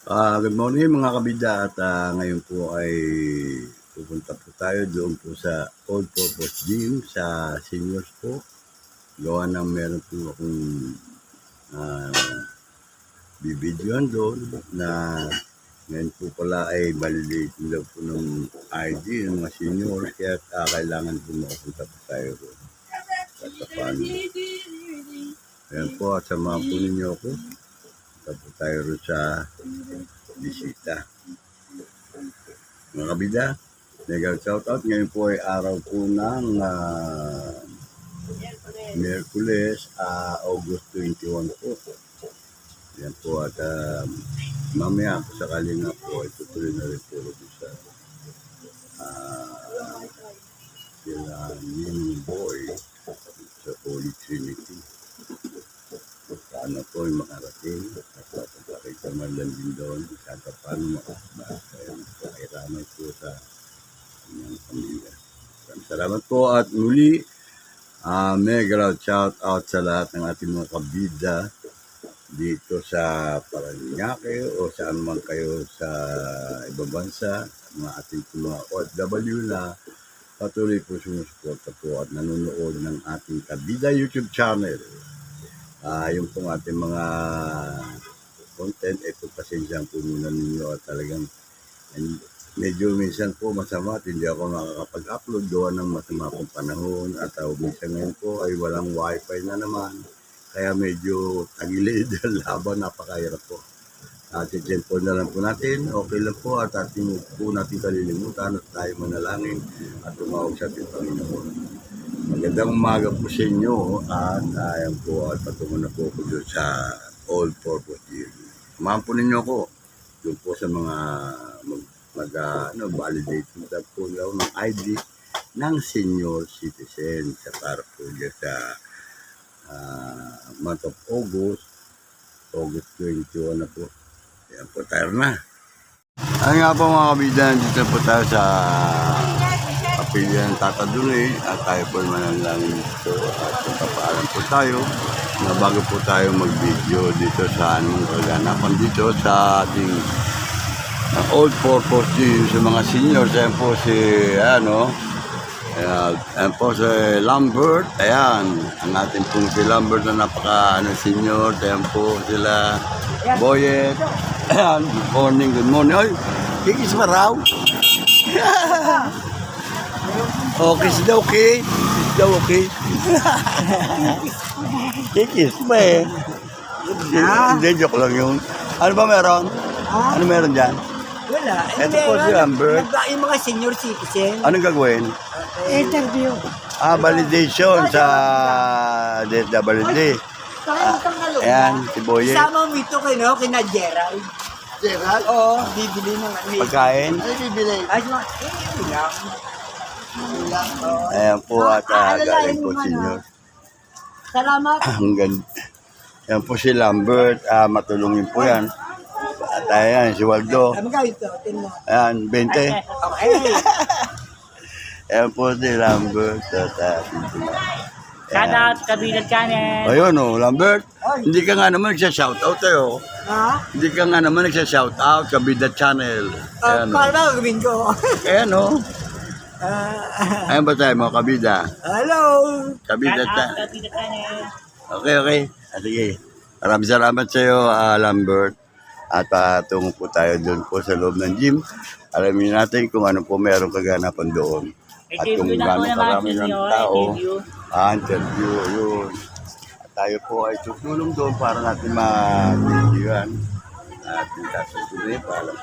Good morning mga kabida at ngayon po ay pupunta po tayo doon po sa All Purpose Gym sa seniors po. Gawa ng meron po akong bibidyoan doon na ngayon po pala ay validating daw po ng ID ng mga seniors kaya kailangan po makapunta po tayo doon. At paano. Ayan po at samahan po ninyo ako. Punta tayo rin sa bisita. Mga kabida, mega shoutout. Ngayon po ay araw po ng Miyerkules, August 21 po. Yan po at mamaya kung sakali nga po ay tutuloy na rin po sa sila Ninong Boy sa Holy Trinity. Paano po yung makarating at papakita man lang din doon at paano makasabas kaya pakiramay po sa kanyang pamilya. Salamat po at muli mega shout out sa lahat ng ating mga kabida dito sa Paranaque o saan man kayo sa ibang bansa, mga ating mga OFW na patuloy po sumusuporta po at nanonood ng ating Kabida YouTube channel. Yung pong ating mga content, ito pasensyahan po muna ninyo at talagang medyo minsan po masama at hindi ako makakapag-upload gawa ng masama pong panahon at minsan ngayon po ay walang wifi na naman kaya medyo tagilid laban, napakahirap po. At po na lang po natin, okay lang po at ating po natin kalilimutan at tayo manalangin at tumawag sa ating Panginoon. Magandang umaga po sa inyo at ayan po at patungo na po ako doon sa All Purpose Gym. Samahan po ninyo ako doon po sa mga validate po daw ng ID ng senior citizen sa para po sa month of August 21 na po. Ayan po tayo na. Ay nga po mga kabidan, dito po tayo sa kapilya ng Tata Dure at tayo po manalangin dito at papaalam po tayo na bago po tayo mag-video dito sa anong kaganapan dito sa ating All Purpose Gym sa mga seniors. Ayan po si ayan po si Lambert, ayan ang ating pong si Lambert na napaka senior. Ayan po sila Boyet, ayan, good morning, ay, kikis pa raw. Okay, daw okay. Daw okay. Kikis ba eh. Hindi, joke lang yun. Ano ba meron? Ano meron dyan? Wala. Ito po si Amber. Yung mga senior citizen. Anong gagawin? Interview. Validation sa DSWD. Ayan, si Boye. Isama mo ito kina Gerald. Gerald? Oo, bibili ng Pagkain. Ano bibili? Ay, ulam. Ayan po at galing po senior. Salamat. Ang ganda. Ayan po si Lambert. Matulungin po yan. At ayan, si Waldo. Magkano ito? Tingnan mo. Ayan, 20. Okay. Ayan po si Lambert. Shout out, Kabilang Channel. Ayun Lambert. Hindi ka nga naman nagsya-shoutout tayo. Ha? Hindi ka nga naman nagsya-shoutout, Kabida Channel. Ayan Paano ba gawin ko? Ayan Ayan ba tayo mga Kabida? Hello. Kabida Shout out, Channel. Kabilang Channel. Okay. Sige. Maraming salamat sa iyo, Lambert. At tungo po tayo doon po sa loob ng gym. Alamin natin kung ano po meron kaganapan doon. At kung Interview na po gano'ng naman karami ng senior. tao. Interview. Interview, yun. At tayo po ay tutulong doon para natin ma-videoan. At yung sasagunin para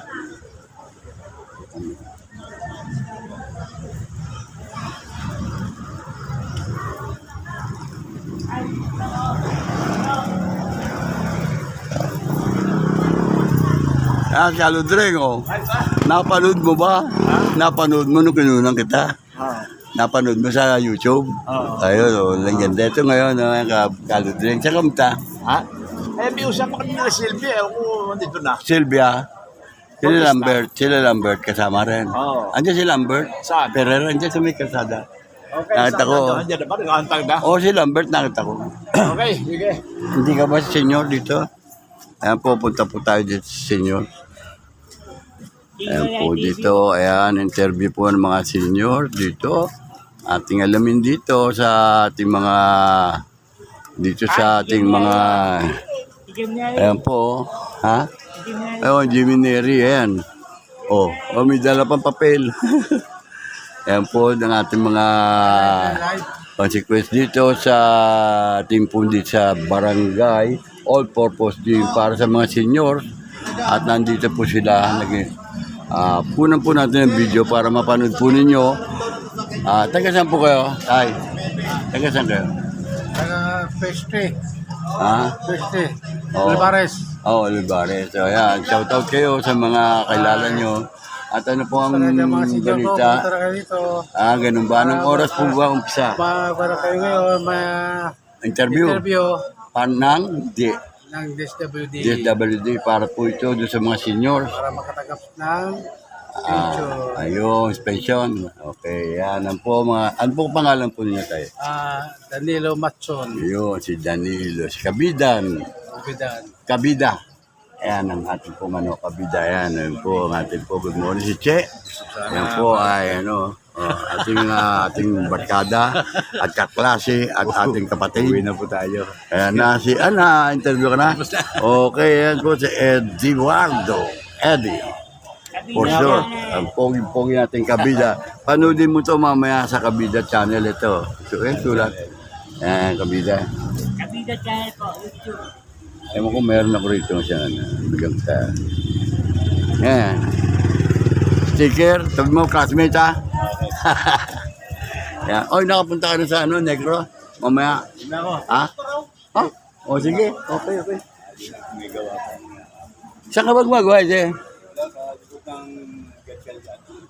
Kaludreng, napanood mo ba? Napanood mo nung kinunan kita? Napanood mo sa YouTube? Ayun, lang ganda. Ito ngayon, Kaludreng. Sa kamta? Ha? May usap ko kanina na Sylvia. Ako, nandito na. Sylvia. Sila Lambert kasama rin. Andiyan si Lambert. Saan? Ferrer, andiyan sa may kalsada. Okay, Nakita ko. Nandiyan na ba? Nag-aantag na? Si Lambert nakita ko. Okay, sige. Hindi ka ba senior dito? Ayan po, punta po tayo dito sa senior. Ayan po dito, ayan, interview po ng mga senior dito. Ating alamin dito sa ating mga, dito sa ating mga, ayan po, ha? Ayun, Jimmy Neri, ayan. Oh, may dala pang papel. Ayan po ng ating mga consequence dito sa ating pundi sa barangay all-purpose gym para sa mga seniors. At nandito po sila. Punan po natin ang video para mapanood po ninyo. Taga saan po kayo? Ay, taga saan kayo? Peste. Ha? Peste. Oh. Olivares. Olivares. So, ayan. Shoutout kayo sa mga kilala nyo. At ano po ang Mga senior ko, balita? punta na kayo dito. Ganun ba? Anong oras po ba umpisa? Para kayo ngayon, may Interview? interview Panang ng DSWD DSWD para po ito doon sa mga seniors. para makatanggap ng pension. Ayun, pension. Okay, yan. Ano po pangalan po niya tayo? Danilo Matson. Ayun, si Danilo. Si Kabidan. Kabida. Ayan ang ating po Kabida. Ayan po ang ating po. Good morning si Che. Ayan po ay ating barkada at kaklase at ating kapatid. Uwi na po tayo. Ayan na si Ana, interview ka na? Okay, ayan po si Eduardo. Eddie. For sure. Ang pogi-pogi nating Kabida. Panoodin mo to mamaya sa Kabida channel ito. So, sulat. Ayan, Kabida. Kabida channel po, YouTube. Ewan ko, meron ako rito siya. Bigyan sa... Ayan. Sticker. Sabi mo, classmate ha? Ayan. Oy, nakapunta ka na sa Negro? Mamaya. Ha? Ha? O, sige. Okay. Saan ka magmagawa, eh?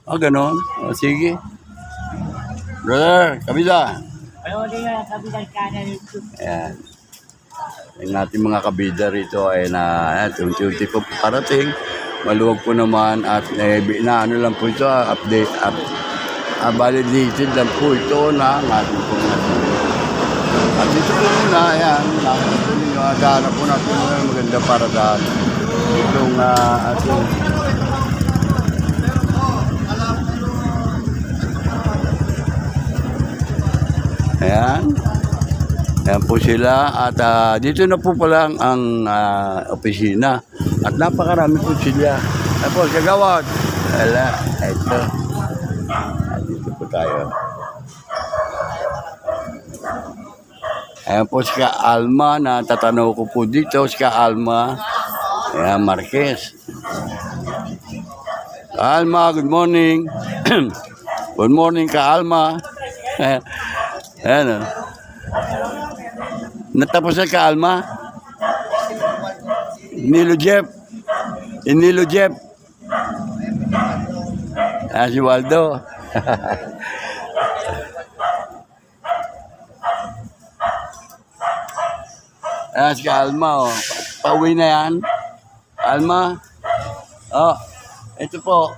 Ganon. O, sige. Brother, Kabida. Ayaw din yung Kabida channel YouTube. Ayan. Ang ating mga kabida rito ay unti-unti po parating. Maluwag po naman at ano lang po ito, update, validated lang po ito na ang ating po natin. At dito po muna, ayan, nakakita ninyo, daan po natin maganda para daan. Itong ating ayan. Ayan po sila at dito na po pala ang opisina at napakarami po sila. Ayan po, kagawad. Wala, ito. Dito po tayo. Ayan po si Ka Alma na tatanaw ko po dito. Si Ka Alma. Ayan, Marquez. Alma, good morning. Good morning, Ka Alma. Ayan o. Natapos na ka, Alma? Inilo Jeff. Si Waldo. Si Alma, oh. Pauwi na yan. Alma? Oh, ito po.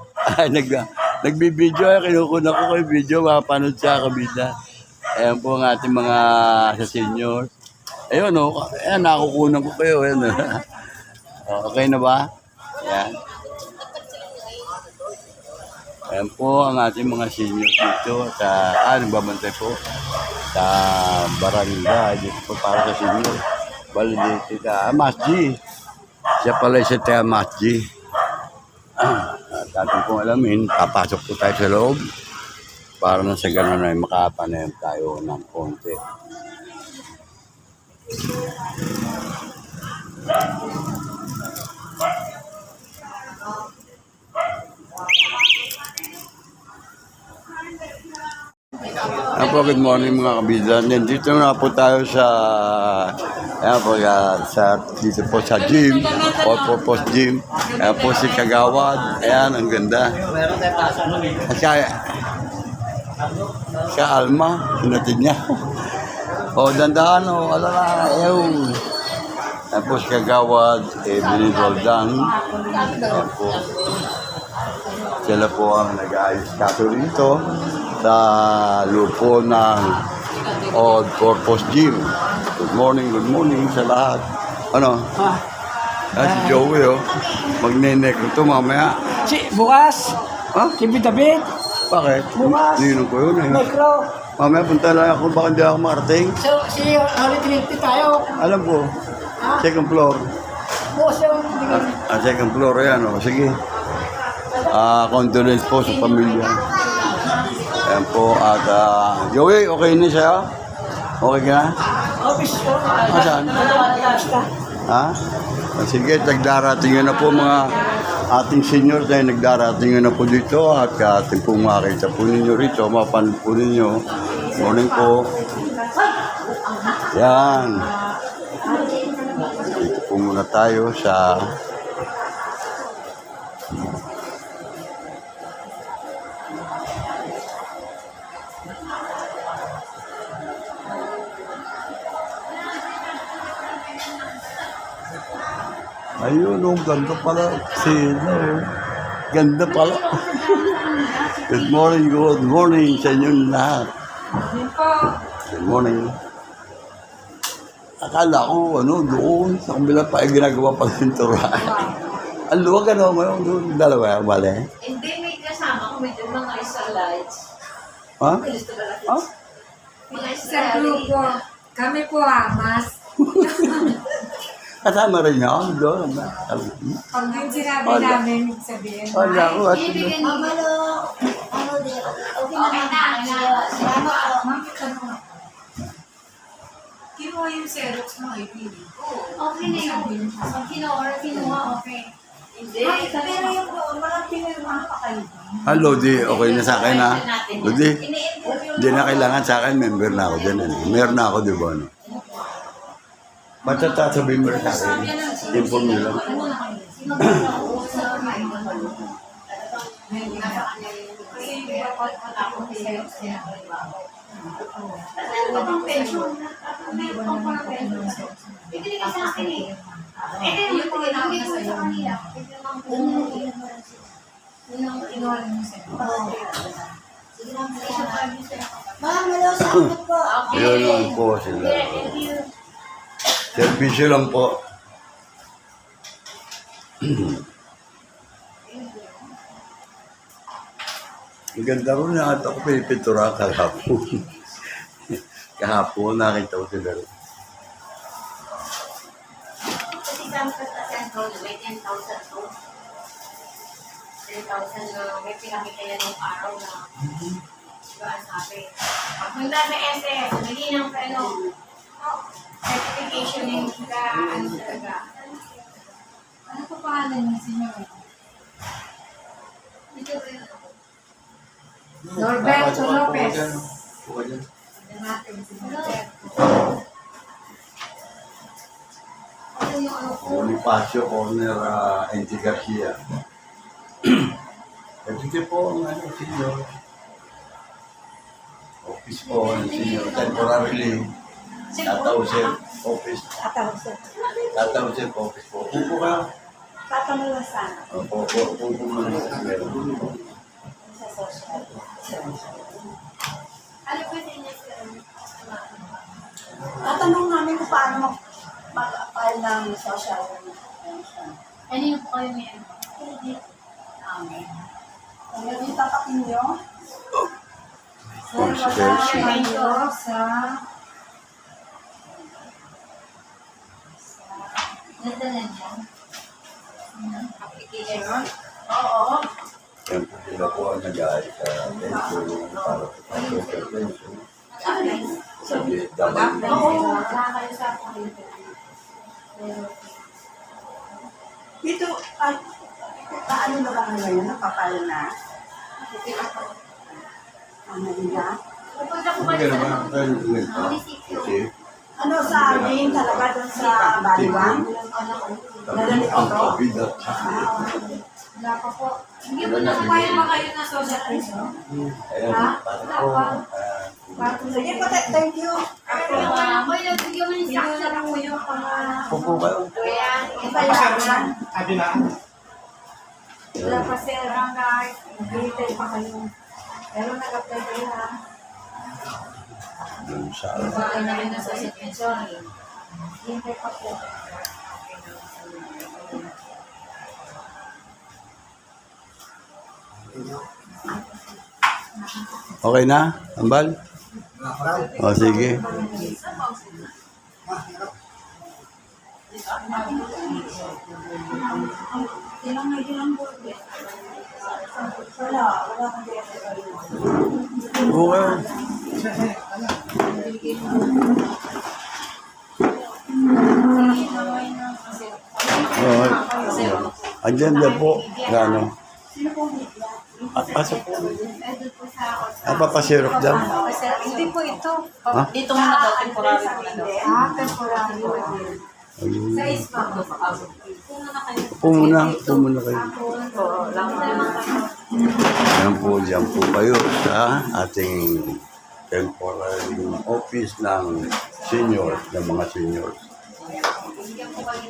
Nagbibideo. Kinukuna ko kayo video. Mapanood sa Kabida. Ayan po ang ating mga sa senior. Ayun, ayan, nakukunan ko kayo. Ayan, okay na ba? Ayan. Ayan po ang ating mga senior dito sa, nagbabantay po sa barangay dito po para sa senior. Validated, Masji. Siya pala isa tayo, Masji. At ating pong alamin, papasok po tayo sa loob. Para na sa gano'n ay makapanayam tayo ng konti. Good morning mga kabida. Dito na po tayo sa dito po sa gym, all-purpose gym. Ayan po si Kagawad. Ayan, ang ganda. Siya Alma, hinatid niya. Dandaan, alala, ayaw. Tapos Kagawad, Evelyn Roldan. Ayan po. Sila po ang nag-aayos kaso rito sa lupo ng all-purpose gym. Good morning sa lahat. Si Joey, magne-neck ito mamaya. Bukas. Ha? Si David. Bakit? Bukas. Ninong ko yun eh. Micro. Mamaya punta lang ako, baka hindi ako marating. So, si Holy Trinity tayo. Alam ko. Second floor. Bukas yung Second floor yan, o. Sige. Condolence po sa pamilya. Ayan po. At, Joey, okay na siya? Okay ka na? office ko. Saan? Ha? Sige, nagdarating na po mga ating seniors ay nagdarating na po dito at ating pong makita po ninyo rito, mapanood po ninyo. Morning po. Yan. Dito po muna tayo sa ayun, oh, ganda pala. Sino? Ganda pala. Good morning sa inyong lahat. Good morning. Akala ko, doon, sa kabila pa, ginagawa pang pinturan. Ang luwag, ngayon, doon, dalawa, bale. Hindi, may kasama ko, may mga isa lights. Ha? Ha? Mga isa Sa grupo, kami po mas. Kasama rin niya, doon. Pag yung sinabi namin, sabihin, Wala ko, at Mamalo, okay na. Salamat po. Kinuha yung Xerox mo, ipili ko. Okay na yun. Pag kinuha, okay. Hindi. Pero yung walang pinirmahan pa kayo. Lodi, okay na sa akin, ha? Lodi, hindi na kailangan sa akin, member na ako dyan. Meron na ako, di ba? Matatasabihin mo rin sa akin. Inform nyo lang. Bibili ka sa akin eh. Yung pinagawin ko sa kanila. Kinuha lang yung Xerox. Mamalo, salamat po. Yun lang po sila. Servisyo lang po. Ang ganda rin na ako pinipitura kahapon. Kahapon nakita ko sila rin. Kasi kami sa may 10,000 to. 10,000 na may pinakita yan ng araw na diba ang sabi. Pag punta sa SS, naging ng certification yung ano talaga. Ano pa pangalan niya, senyor? Dito ba yun? Norberto Lopez. Buka dyan. Natin si Norberto. Ano yung ano ko? Bonifacio Corner, NT Garcia. Ito po ang senior. Office po ng senior. Temporarily. Tatawsip office. Tatawsip office po. Upo kayo. Tatamulasan. Upo muna sa meron. Sa social. Ano pwede niya sa Tatanong namin kung paano mag-apply ng social. ano yung po kayo may ano? Amen. Kung yung tapakin nyo, Constitution. sa Ganda na niya. application. Oo. Yan po sila po ang nag-aay sa pension para sa social pension. Sabi, dapat Oo. Nakakayo sa akin. Dito, paano na ba ngayon? Napapal na? Ano nila? Pupunta po Hindi kayo ka sa naman tayo nagpa. Kasi, Ano sa amin talaga doon sa Baliwan? Nadali ko ang to? COVID at Wala pa po. Hindi mo na kumain ba kayo na social pension? ayan, para po. Sige po, thank you. May nagbigyan mo ng saksa po yung Pupo kayo. Kuya. Ipayagan. Sabi na. Wala pa si Rangay. Hintay pa kayo. Pero nag-apply kayo ha. Dun sa Bakit na rin na social pension? Hintay pa po. Okay na, Ambal? O, sige. Okay. Oh, agenda po. Gano? Pasok po. Papasirok dyan. Hindi po ito. Ha? Dito muna daw, temporary muna daw. Temporary. Ayun. Sa ispa. Upo muna kayo. Oo, lang naman. Diyan po kayo sa ating temporary office ng senior, ng mga seniors.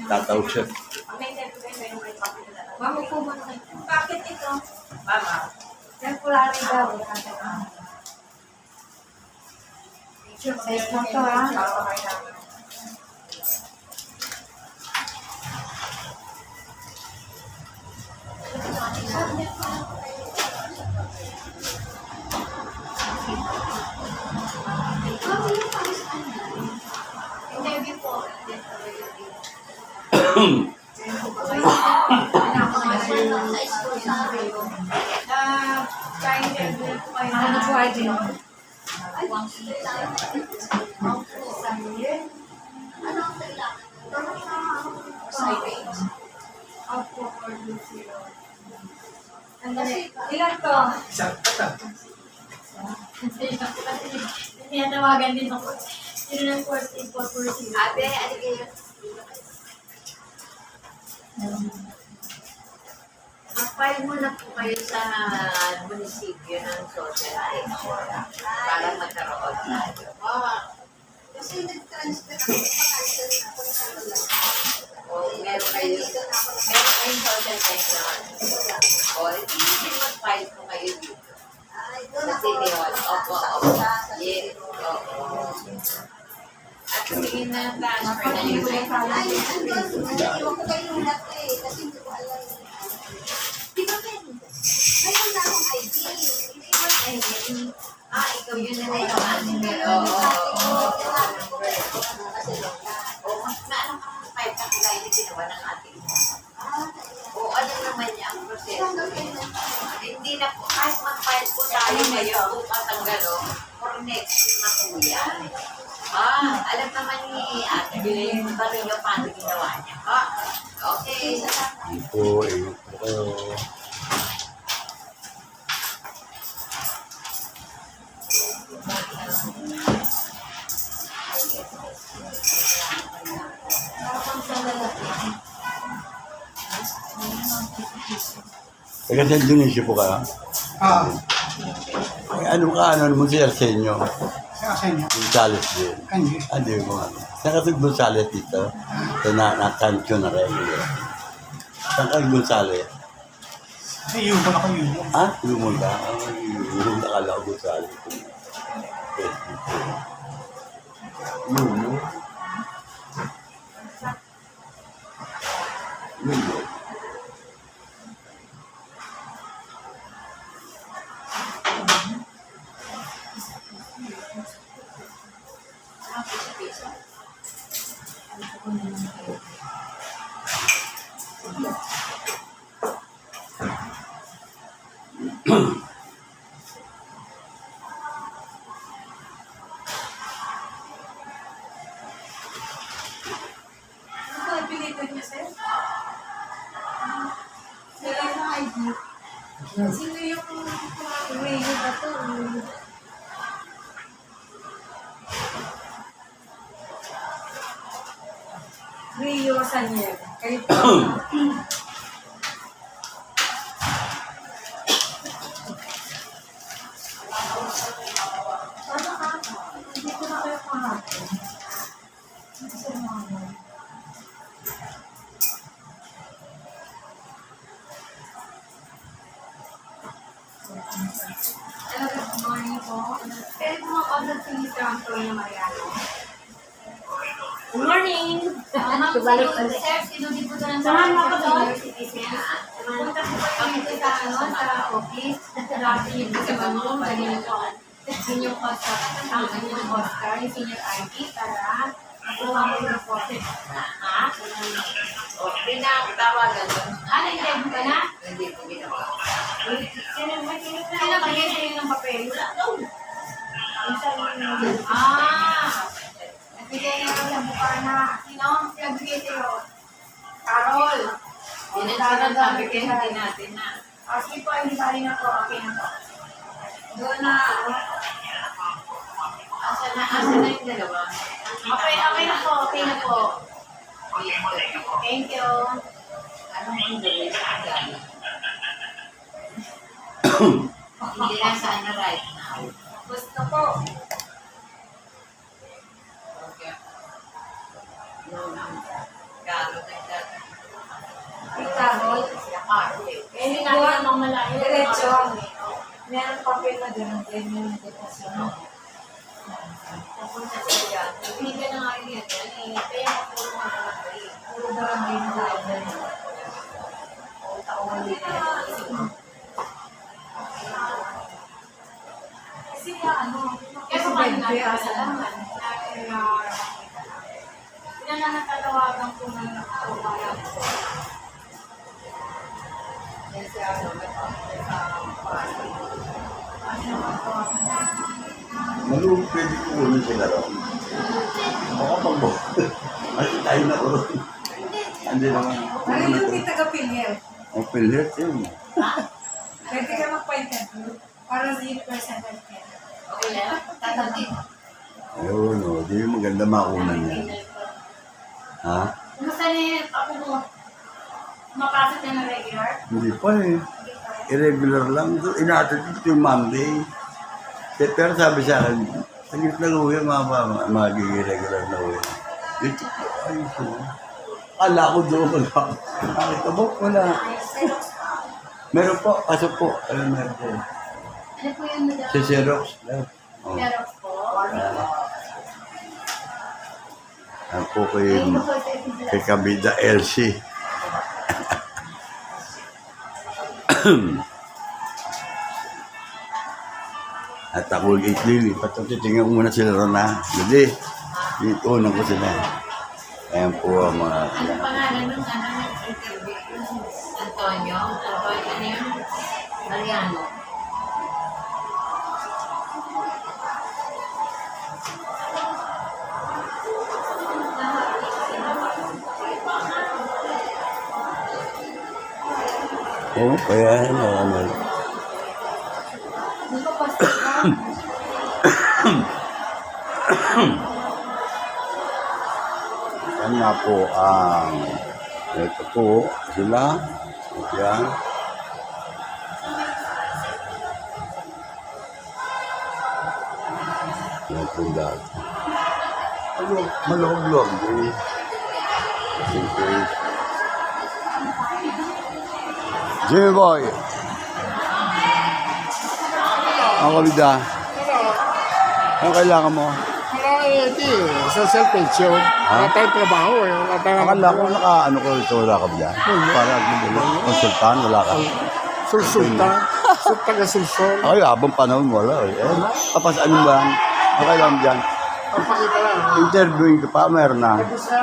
Tataw siya. Mama po muna kayo. Bakit ito? Mama. Temporary daw. Sa ispa to ha. Interview po. Ano po ay din? Ilan to? Tinatawagan din ako. Sino ng first aid for person? Ate, ano kayo? Mag-file muna po kayo sa munisipyo ng social sector para magkaroon tayo. Kasi nag-transfer ako pa O meron kayong social sector. O hindi mag-file po kayo dito. Sa City Hall. Opo. Yes. Opo. At tingin na transfer na yung Naiwan ko kayo ulat eh. Kasi hindi ko alam. Di ba meron? Mayroon na akong ID. ikaw yun na rin ang number. Naano ka ng 5 na kulay na ginawa ng ating ano naman niya ang proseso. Hindi na po, kahit mag-file po tayo ngayon, bukas ang gano'n, for next year na po yan. Alam naman ni Ate, yung baro nyo paano ginawa niya. Okay. Ingat po kayo. Taga sa Indonesia po ka? Ano mo si Arsenio? Gonzales din. Hindi mo ano. Saan ka Gonzales dito? Na-cancun na rin. Saan ka Gonzales? Yung ko na ko yun. Lumon ka? Yung nakala ko Gonzales. Lumon? Lumon? Sino yung Rio ba to? Rio Sanier. Kayo po. Hindi ko na kayo kahapon. Hello, good morning po. Pwede po mag-order sa Mr. Antonio Mariano. Good morning! Ma'am, sino dito po ng senior citizen? Punta po kayo dito sa sa office, lagi yung sa mo, ganyan po. Senior Oscar, ang senior Oscar, yung senior ID, para makuha mo yung report. Ha? O, pinakatawagan doon. Ano, i-live ka na? Hindi ko ginawa. Sino kayo ng papel? Nagbigay na lang ng bukana. Sino? Nagbigay sa'yo? Carol. Yun ang sinasabi ko, hindi natin na. Sige po, hindi bali na po. Okay na po. Doon na. Asa na yung dalawa? Okay na po. Okay na po. Thank you. Anong ang gawin sa agad? Hindi na sana right now. Gusto po. Okay. No, no. Galo na that. Carol. Hindi natin namang malayo. Diretso. Meron papel na gano'n din yung invitation. Pupunta sa yan. Hindi ka na nga rin yan. Kaya puro mga barangay. Puro barangay na library. Taon din yan. Kasi ano, Kaya paano natin kasalaman? Yan na natatawagan ko ng nakakawalan ko. Yan si ano, party. Maluwag pwede ko ulit sila ron. Baka pag mo. Ay, tayo na ko ron. Hindi naman. ano yung may taga-pilyer? Open heart yun. Pwede ka magpa-interview para sa personal care. Okay na? Tatatin. Ayun, o. Di maganda makunan yan. Ha? Kumusta na yun? Ako mo, mapasok na ng regular? Hindi pa eh. Irregular lang. Inaatid ito yung Monday. Pero sabi sa akin, saglit lang uwi, magiging regular na uwi. Dito po, ayun po. Kala ko doon, wala. Nakita mo, wala. Meron po, kaso po. Meron po. Ano po yun, madam? Si Xerox. Oh. Xerox po? Ako kay Kabida Elsie. At ako lilipat. Titingnan ko muna sila ron na. Hindi. Unang ko sila. Ayan po ang mga... Ano pangalan nung ano nag-interview? Antonio? Antonio, ano yun? Mariano. Oo, kaya ano. Hindi ko pasok ka. Yan nga po ang... ito po sila. Yan. Yan po lahat. Malog-log. Jimmy Boy. Ang Kabida. Ano kailangan mo? Hindi, sa self-page yun. Wala tayong trabaho eh. Wala tayong Akala ko naka-ano ko ito, wala ka ba? Para konsultan, wala ka. sulsultan. Taga-sulsul. Ay, habang panahon wala eh. Tapos ano ba? Okay lang dyan. Papakita lang. Interviewing ka pa, meron na. Tapos na,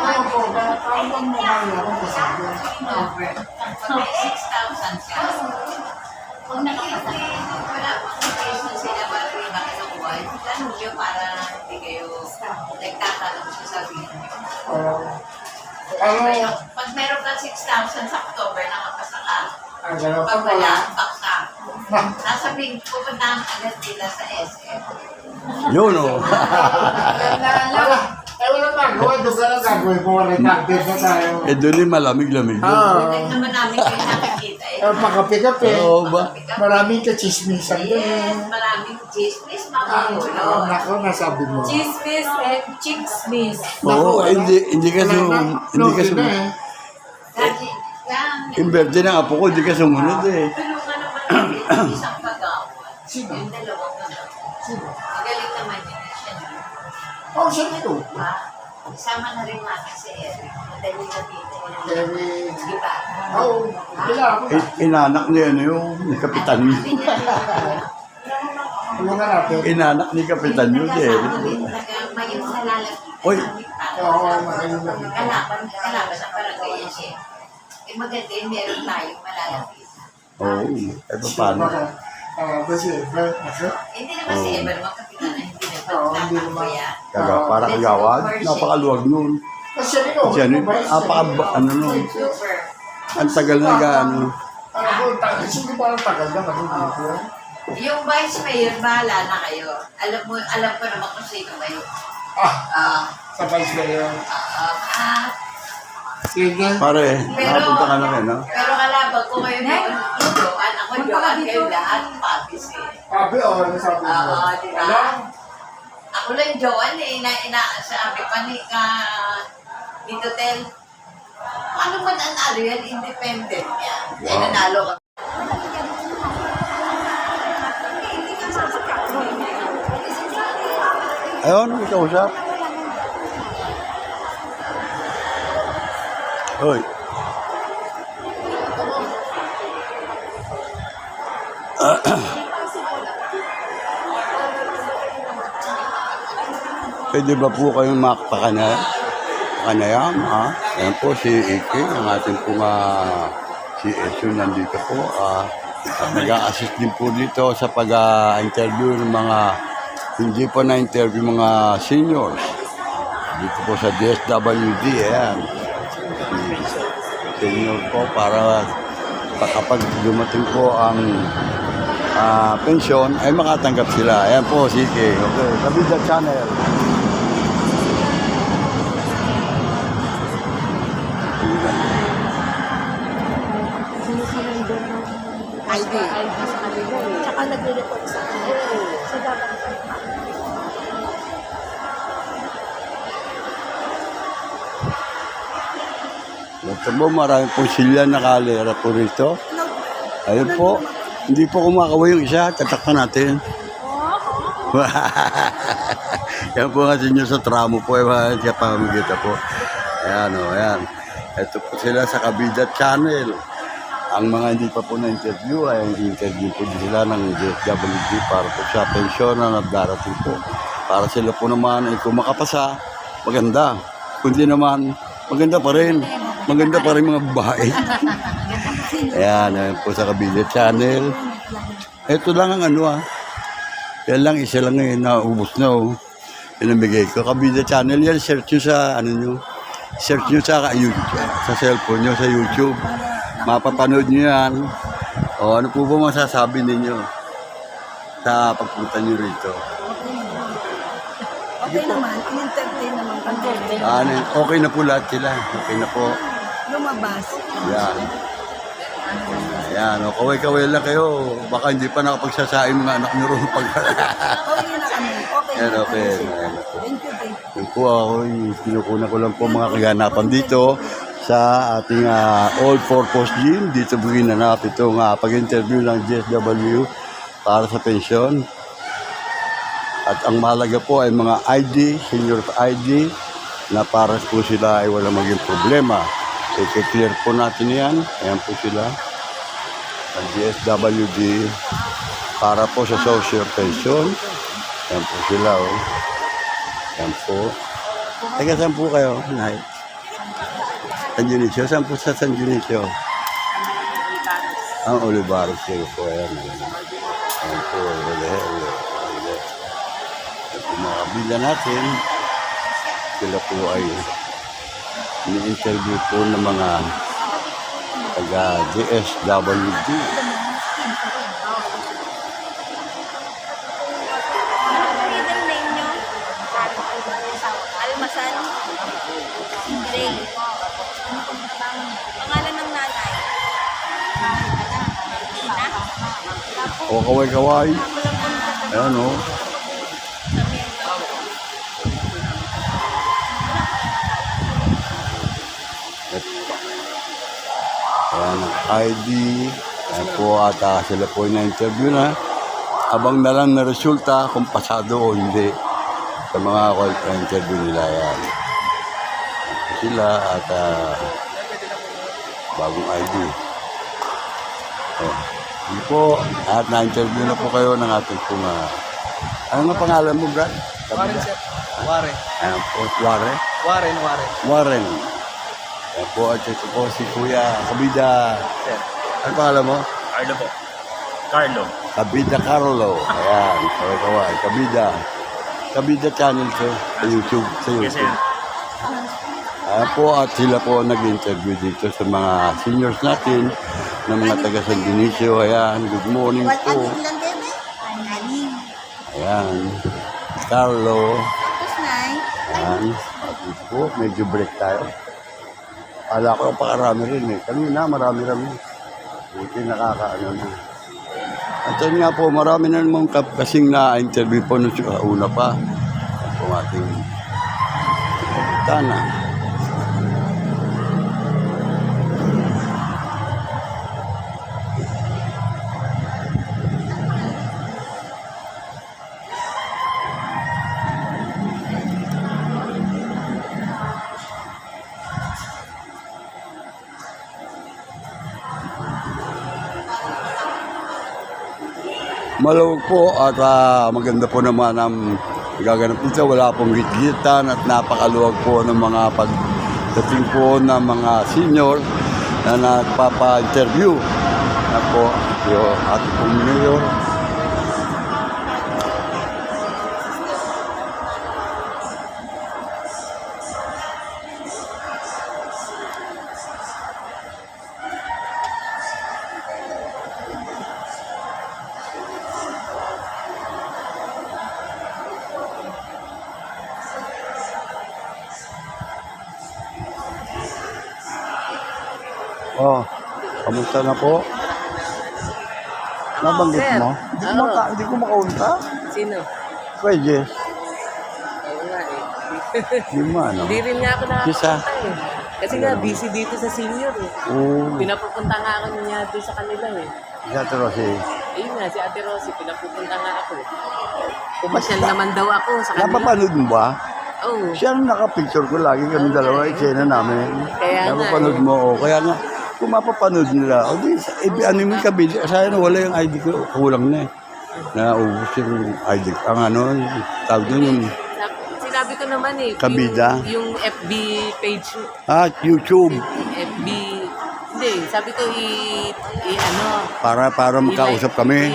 ayaw po, parang bang mabaya akong kasabi. Over. Pag 6,000 ka. Kung nakikita, wala pang location sila ba rin ba kinukuha? Tanong nyo para hindi kayo nagtatanong sa sabihin nyo. Ano, Pag meron ka 6,000 sa October, nakapasa ka. gano'n pa Pag wala, pala. back ka. Sasabihin, pupuntahan agad nila sa SM. Yun o. Wala gagawa. Doon ka lang gagawin kung wala target na tayo. Eh doon yung malamig-lamig doon. Hindi naman namin kayo nakikita eh. Pagkapi-kapi. Oo ba? Maraming kachismisan doon. Yes, maraming chismis, Ah, makukulot. nako, nasabi mo. Chismis and chicksmis. Oo, hindi ka na eh. Kasi, yan. Yung birthday ng apo ko, hindi ka sumunod eh. Tulungan naman natin isang pag-awan. Yung dalawang ano. Magaling naman yun siya. Oh, siya nito. Ha? Isama na rin natin si Eric. Madali na dito. Eric. Di ba? Oo, pila ako na. Inanak niya ano yung kapitan niyo. Tulungan natin. Inanak ni kapitan niyo, si Eric. May yung nalalagay. Oy. Oo, makainin lang. Kalaban sa barangay yan siya. Eh maganda yun, meron tayong malalapit. Oo. Paano? Kasi, Hindi naman si Ever makapitan na hindi Oo, hindi naman. nagtatapos. Para kagawad. Napakaluwag nun. kasi rin Kasi ano, ano nun. Super. Ang tagal na ano. Hindi parang tagal na kasi dito. Yung vice mayor, bahala na kayo. Alam ko naman kung sino kayo. Sa vice mayor. Sige. Pare, nakapunta ka na rin, no? Pero kalaban ko kayo doon, Joan, ako Joan, kayo lahat, pabis eh. Sabi, nasabi mo. Oo, di ba? Wala. Ako lang Joan eh, sabi pa ni Dito Tel, ano man ang ano yan, independent yan. Yan, nanalo ka. Ayun, ikaw usap. Hoy. Pwede ba po kayong makapakanayan, ha? Ayan po si Iki, ang ating po si Esu nandito po. Nag-a-assist din po dito sa pag-interview ng mga hindi pa na-interview mga seniors. Dito po sa DSWD, ayan. Senior po para kapag dumating po ang pensyon, ay makatanggap sila. Ayan po, sige. Okay, Kabida Channel. ID. Tsaka nagre-report sa akin. So, dapat Ito po, marami pong silya nakalera po rito. Ayun po. Hindi po kumakawa yung isa. Tatakpan natin. Yan po kasi nyo sa tramo po. Siya pamagita po. Ayan o, ayan. Ito po sila sa Kabida Channel. Ang mga hindi pa po na-interview ay interview po sila ng DSWD para po sa pensyon na darating po. Para sila po naman ay kung makapasa, maganda. Kundi naman, maganda pa rin. Maganda pa rin mga babae. Ayan po sa Kabida Channel. Ito lang ang ano Yan lang, isa lang ngayon, naubos na pinamigay ko. Kabida Channel yan, search nyo sa ano nyo. Search nyo sa YouTube, sa cellphone nyo, sa YouTube. Mapapanood nyo yan. O ano po ba masasabi ninyo sa pagpunta nyo rito? okay naman. In-entertain naman kami. Okay na po lahat sila. Okay na po. Lumabas. Yan. Ayan, kaway-kaway lang kayo. Baka hindi pa nakapagsasain mga anak nyo rin pag... Okay na kami. Okay Ayan, na okay. kami. Ayan, okay. Thank you. Yun po ako, pinukuna ko lang po mga kaganapan dito sa ating all-purpose gym. Dito po ginanap itong pag-interview ng DSW para sa pensyon. At ang mahalaga po ay mga ID, senior ID, na para po sila ay walang maging problema. I-clear po natin yan. Ayan po sila. Ang DSWD para po sa social pension. Ayan po sila. Ayan po. Teka, saan po kayo? Nay? San Dionisio? Saan po sa San Dionisio? Ang Olivares kayo po. Ayan. Ayan po. Ayan po mga kabila natin. Sila po ay ini-interview po ng mga taga-DSWD. Almasan. Gray. Pangalan ng nanay. O kaway-kaway. Ayan o. Ayan ang ID. Ayan po at sila po yung na-interview na. Abang na lang na resulta kung pasado o hindi sa mga interview nila yan. sila at bagong ID. Hindi po, at na-interview na po kayo ng ating pong ano nga pangalan mo, Brad? Warren, sir. Warren. Ayan po, Warren. Warren. Warren. Ayan po, at ito po si Kuya Kabida. Sir. Ano pangalan mo? Carlo po. Carlo. Kabida Carlo. Ayan, kaway-kaway. Kabida channel ko sa YouTube. Yes, sir. Ayan po, at sila po nag-interview dito sa mga seniors natin na mga taga San Dionisio. Ayan, good morning po. Lang din eh. Anim. Ayan, Carlo. Tapos na Ayan, dito po, medyo break tayo. Kala ko pakarami rin eh. Kanina, marami-rami. Buti nakakaano na. At yun nga po, marami na namang kasing na-interview po nung una pa. Ayan po ating tana. Maluwag po at maganda po naman ang gaganap dito. Wala pong gitgitan at napakaluwag po ng mga pagdating po ng mga senior na nagpapa-interview. Na po yung ating pong mayor. Oh, kamusta na po? Nabanggit mo? Hindi ko makaunta. Sino? Pwede. Oo nga eh. Di mo ano? Hindi rin nga ako Kisa? nakakapunta eh. Kasi nga busy dito sa senior eh. Oo. Pinapupunta nga ako niya doon sa kanila eh. Isa Rosi. Ayun nga, si Ate Rosie, pinapupunta nga ako. Pumasyal naman daw ako sa kanila. Napapanood mo ba? Oo. Siya ang nakapicture ko lagi kami dalawa, eksena namin. Kaya nga Napapanood eh. mo, o kaya nga, kung mapapanood nila, o di, ano yung kabili, sayang wala yung ID ko, kulang na eh. Naubos yung ID, ang ano, tawag doon yung, Sinabi ko naman eh. Kabida? Yung FB page. YouTube, FB. Hindi, sabi ko ano. para makausap kami.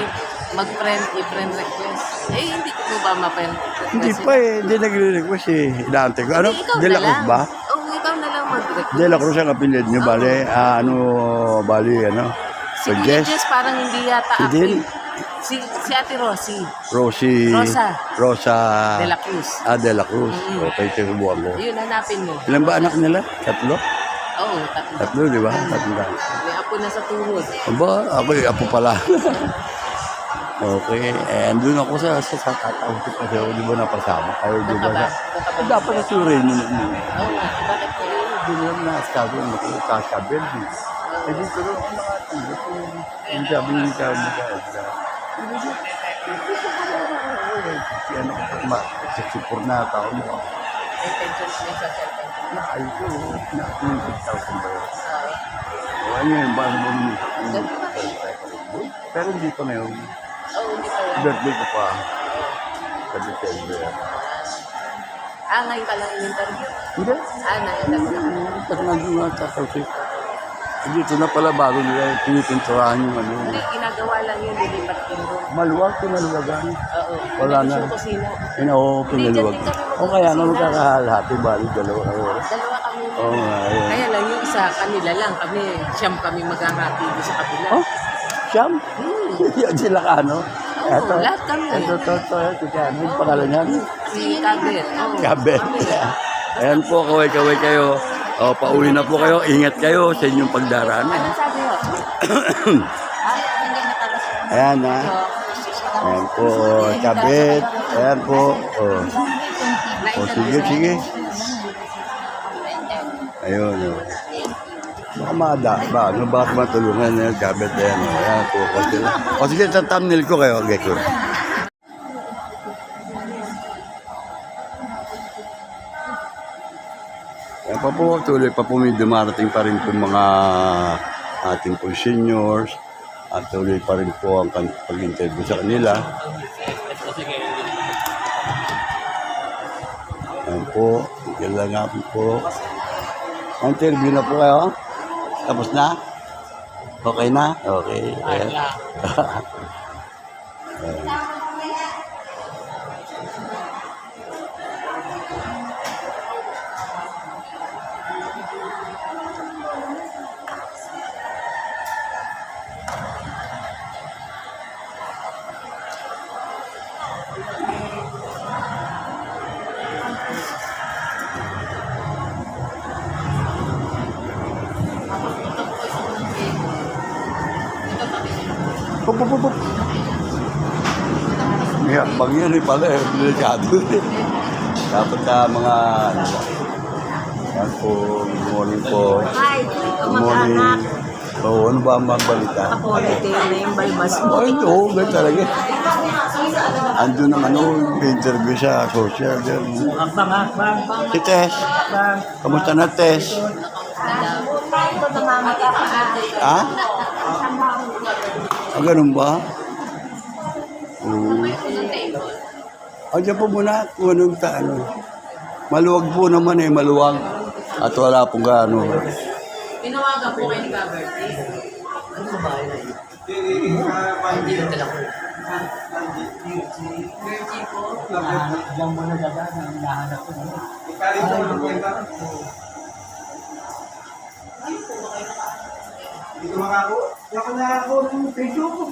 I-friend request. Eh, hindi ko ba ma-friend request? Hindi pa eh, hindi nagre-request eh. Inaantay ko. Ano? Hindi, ikaw De La na Cruz lang. ba? Oo, ikaw na lang mag-request. De La Cruz ang kapilid nyo, bale, ano, Si Kuya Jess parang hindi yata Si Din? Si Ate Rosie. Rosa. De La Cruz. De La Cruz. Okay, sinubukan ko. Yun, hanapin mo. Ilan ba anak nila? Tatlo? Oo, tatlo. Tatlo, di ba? Tatlo lang. May apo na sa tuhod. Aba, ako yung apo pala. Okay, andun ako sa tatawag ko kasi ako, di ba napasama kayo, di ba? Dapat na surin mo na mo. Oo nga, bakit ko yun? Hindi mo lang nasabi mo kung kakabel. Eh, dito rin ako nakatanggap ko. Yung sabi niyo ka mo ka. Ano ko, 64 na tao mo. May pension sa cellphone. Ay ko, na 20,000 ba yun? Ano yun, ba mo pero hindi pa ngayon. Oo, hindi pa yan. Birthday ko pa. Sa December. Ngayon ka lang in-interview. Hindi. Na-interview. Pag nandun nga sa South dito na pala bago nila pinipinturahan yung ano. Hindi, ginagawa lang yun, dilipat din doon. Maluwag, pinaluwagan. Oo. Wala na. Yung kusina. Pinaluwag. O kaya nga magkakahalati, bali, dalawa. Dalawa kami. Oo nga, yun. Kaya lang yung isa, kanila lang. Siyam kami maghahati doon sa kabila. Oh, siyam? Yan sila ka, ano? Oo, lahat kami. Ito. Ano yung pangalan niya? Si Kabet. Oo. Kabet. Kami. Ayan po, kaway kayo. O, pauwi na po kayo. Ingat kayo sa inyong pagdaraan. Ano sabi mo? Ayan na. Ayan po, Kabet. Ayan po. O, sige. Ayun. Baka ba? Ano ba matulungan na yung Kabet? Ayan po. O, sige, sa thumbnail ko kayo. Okay, ko. Kaya pa po, tuloy pa po may dumarating pa rin po mga ating po seniors at tuloy pa rin po ang pag-interview sa kanila. Ayan po, kailangan po. Interview na po kayo? Tapos na? Okay na? Okay. Ayan. Pup, pup, pup, pup. May hakbang yan eh pala eh. Delikado eh. Dapat na mga ano. Yan po. Good morning po. Hi, Good morning. So, ano ba ang mga balita? Ako, detail na yung balbas mo. Oh, ito. Ganun talaga. Ando naman interview sa social. Si Tess. Kamusta na, Tess? Ha? Ah, ganun ba? Diyan po muna kung anong ano. Maluwag po naman eh, maluwag. At wala pong gaano. Tinawagan po kayo ni Gaberte. Ano ba bahay na yun? Hindi na talaga po. Diyan mo na dadaan, ang hinahanap ko. Dito makako. Ako na ako ng video ko.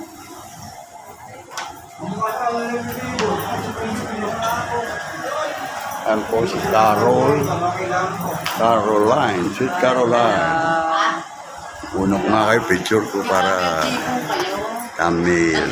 Yan po si Caroline. Si Caroline. Una ko nga kayo picture ko para thumbnail.